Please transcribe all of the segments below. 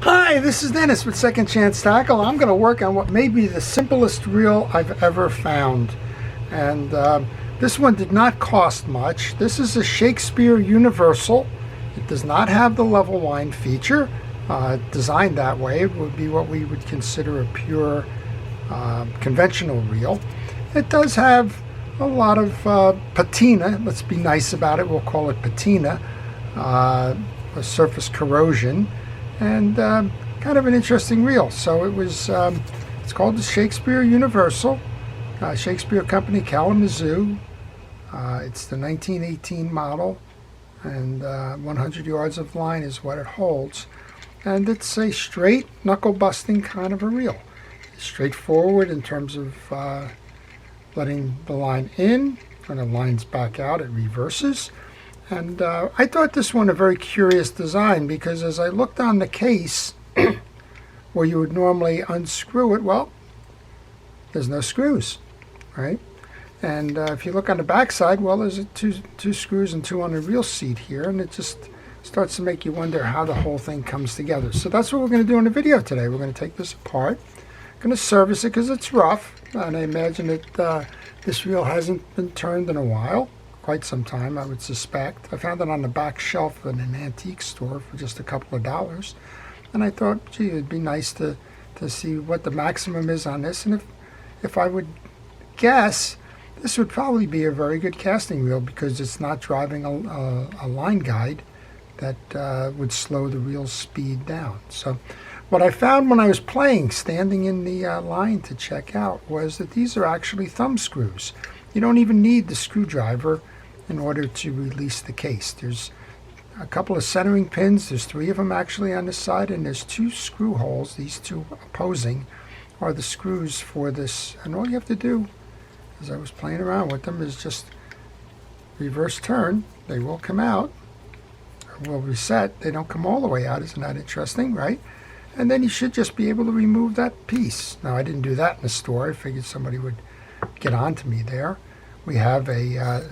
Hi, this is Dennis with Second Chance Tackle. I'm going to work on what may be the simplest reel I've ever found. And this one did not cost much. This is a Shakespeare Universal. It does not have the level wind feature. Designed that way, it would be what we would consider a pure conventional reel. It does have a lot of patina. Let's be nice about it. We'll call it patina, surface corrosion, and kind of an interesting reel. So it was, it's called the Shakespeare Universal, Shakespeare Company, Kalamazoo. It's the 1918 model, and 100 yards of line is what it holds. And it's a straight knuckle busting kind of a reel. Straightforward in terms of letting the line in. When the line's back out, it reverses. And I thought this one a very curious design, because as I looked on the case where you would normally unscrew it, well, there's no screws, right? And if you look on the back side, well, there's two screws and two on the reel seat here, and it just starts to make you wonder how the whole thing comes together. So that's what we're going to do in the video today. We're going to take this apart. I'm going to service it because it's rough, and I imagine that this reel hasn't been turned in a while. Quite some time, I would suspect. I found it on the back shelf in an antique store for just a couple of dollars, and I thought, gee, it'd be nice to see what the maximum is on this. And if I would guess, this would probably be a very good casting reel, because it's not driving a line guide that would slow the reel's speed down. So what I found when I was playing, standing in the line to check out, was that these are actually thumb screws. You don't even need the screwdriver in order to release the case. There's a couple of centering pins. There's 3 of them actually on this side, and there's 2 screw holes. These 2 opposing are the screws for this. And all you have to do, as I was playing around with them, is just reverse turn. They will come out, or will reset. They don't come all the way out. Isn't that interesting, right? And then you should just be able to remove that piece. Now, I didn't do that in the store. I figured somebody would get on to me there. We have a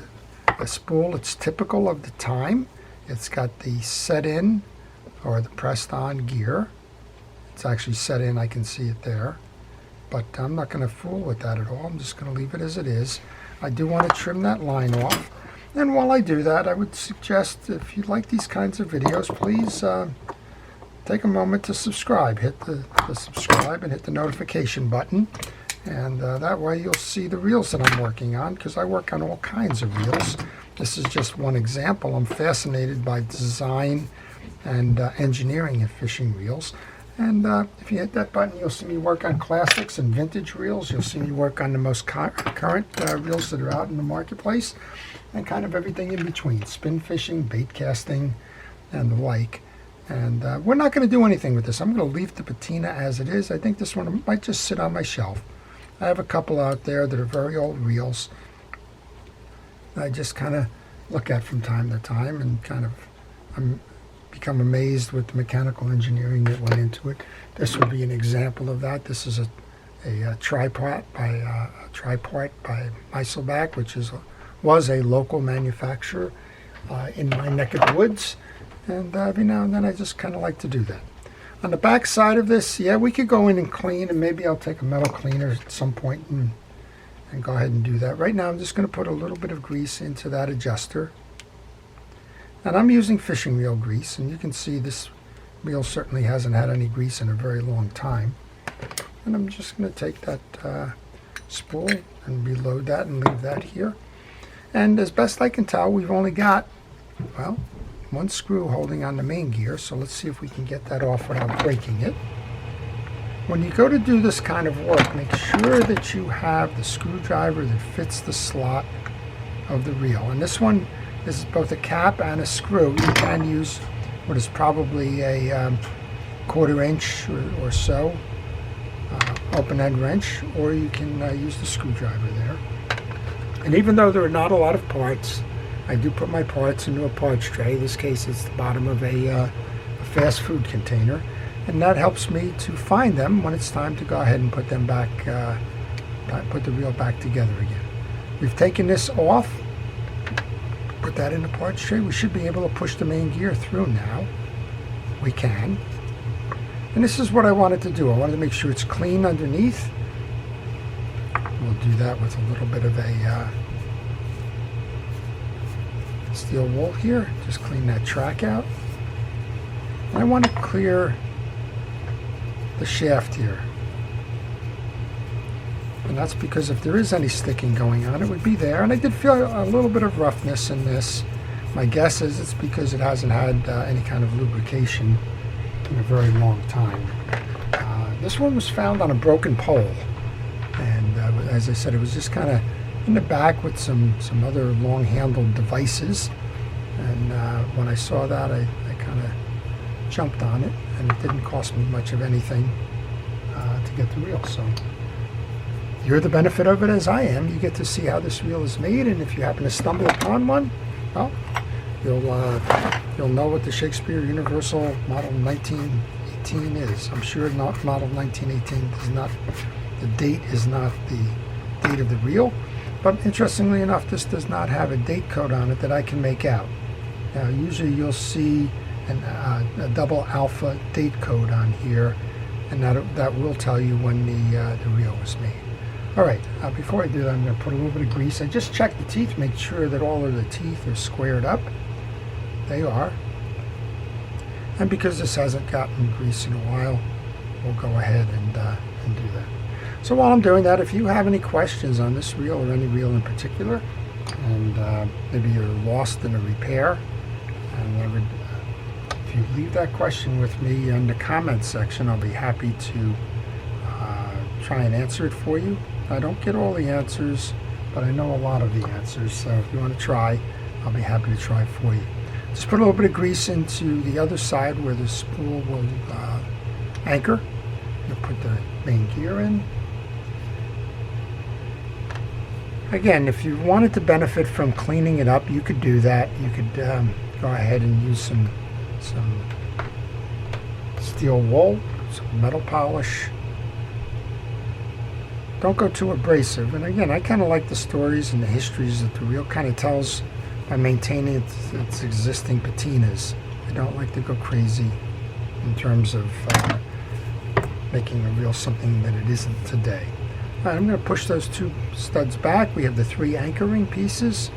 spool. It's typical of the time. It's got the set in, or the pressed on gear. It's actually set in. I can see it there, but I'm not going to fool with that at all. I'm just going to leave it as it is. I do want to trim that line off, and while I do that, I would suggest, if you like these kinds of videos, please take a moment to subscribe. Hit the subscribe and hit the notification button. And that way you'll see the reels that I'm working on, because I work on all kinds of reels. This is just one example. I'm fascinated by design and engineering of fishing reels. And if you hit that button, you'll see me work on classics and vintage reels. You'll see me work on the most current reels that are out in the marketplace, and kind of everything in between. Spin fishing, bait casting, and the like. And we're not going to do anything with this. I'm going to leave the patina as it is. I think this one might just sit on my shelf. I have a couple out there that are very old reels that I just kind of look at from time to time, and kind of become amazed with the mechanical engineering that went into it. This would be an example of that. This is a tripod by Meiselbach, which was a local manufacturer in my neck of the woods, and every now and then I just kind of like to do that. On the back side of this, yeah, we could go in and clean, and maybe I'll take a metal cleaner at some point and go ahead and do that. Right now, I'm just going to put a little bit of grease into that adjuster. And I'm using fishing reel grease, and you can see this reel certainly hasn't had any grease in a very long time. And I'm just going to take that spool and reload that and leave that here. And as best I can tell, we've only got, well, 1 screw holding on the main gear, so let's see if we can get that off without breaking it. When you go to do this kind of work, make sure that you have the screwdriver that fits the slot of the reel. And this one is both a cap and a screw. You can use what is probably a 1/4 inch or so open end wrench, or you can use the screwdriver there. And even though there are not a lot of parts, I do put my parts into a parts tray. In this case, it's the bottom of a fast food container, and that helps me to find them when it's time to go ahead and put them back, put the reel back together again. We've taken this off, put that in the parts tray. We should be able to push the main gear through now. We can. And this is what I wanted to do. I wanted to make sure it's clean underneath. We'll do that with a little bit of a steel wool here. Just clean that track out. I want to clear the shaft here. And that's because if there is any sticking going on, it would be there. And I did feel a little bit of roughness in this. My guess is it's because it hasn't had any kind of lubrication in a very long time. This one was found on a broken pole. And as I said, it was just kind of in the back with some other long-handled devices. And when I saw that, I kind of jumped on it, and it didn't cost me much of anything to get the reel. So you're the benefit of it as I am. You get to see how this reel is made, and if you happen to stumble upon one, well, you'll know what the Shakespeare Universal Model 1918 is. I'm sure not Model 1918 is not, the date is not the date of the reel, but interestingly enough, this does not have a date code on it that I can make out. Now, usually you'll see a double alpha date code on here, and that will tell you when the reel was made. All right, before I do that, I'm going to put a little bit of grease. I just checked the teeth, make sure that all of the teeth are squared up. They are. And because this hasn't gotten grease in a while, we'll go ahead and do that. So while I'm doing that, if you have any questions on this reel or any reel in particular, and maybe you're lost in a repair, and I would, if you leave that question with me in the comments section, I'll be happy to try and answer it for you. I don't get all the answers, but I know a lot of the answers, so if you want to try, I'll be happy to try for you. Just put a little bit of grease into the other side where the spool will anchor. You'll put the main gear in. Again, if you wanted to benefit from cleaning it up, you could do that. You could go ahead and use some steel wool, some metal polish. Don't go too abrasive. And again, I kind of like the stories and the histories that the reel kind of tells by maintaining its existing patinas. I don't like to go crazy in terms of making a reel something that it isn't today. All right, I'm going to push those two studs back. We have the 3 anchoring pieces.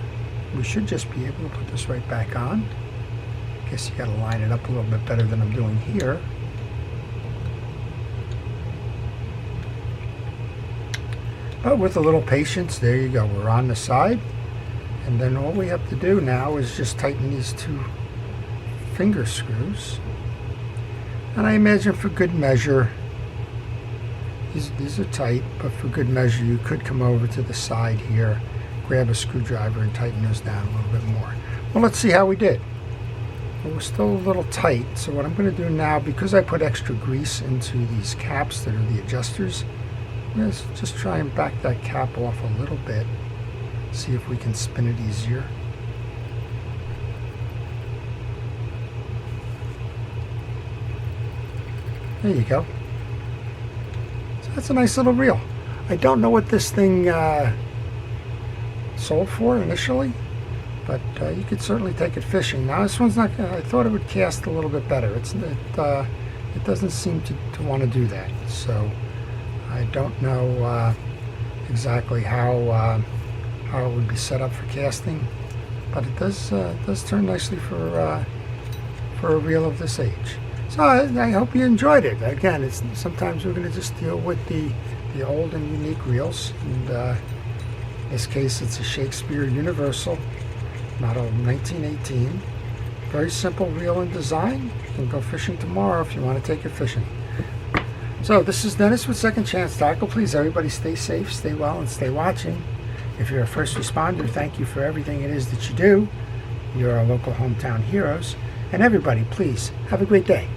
We should just be able to put this right back on. I guess you got to line it up a little bit better than I'm doing here. But with a little patience, there you go. We're on the side. And then all we have to do now is just tighten these 2 finger screws. And I imagine for good measure, these are tight, but for good measure, you could come over to the side here, grab a screwdriver and tighten those down a little bit more. Well, let's see how we did. Well, we're still a little tight, so what I'm going to do now, because I put extra grease into these caps that are the adjusters, let's just try and back that cap off a little bit. See if we can spin it easier. There you go. So that's a nice little reel. I don't know what this thing sold for initially, but you could certainly take it fishing. Now this one's not. I thought it would cast a little bit better. It doesn't seem to want to do that. So I don't know exactly how it would be set up for casting, but it does turn nicely for a reel of this age. So I hope you enjoyed it. Again, sometimes we're going to just deal with the old and unique reels, and in this case it's a Shakespeare Universal Model 1918. Very simple reel and design. You can go fishing tomorrow if you want to take it fishing. So this is Dennis with Second Chance Tackle. Please everybody stay safe, stay well, and stay watching. If you're a first responder, thank you for everything it is that you do. You're our local hometown heroes. And everybody, please, have a great day.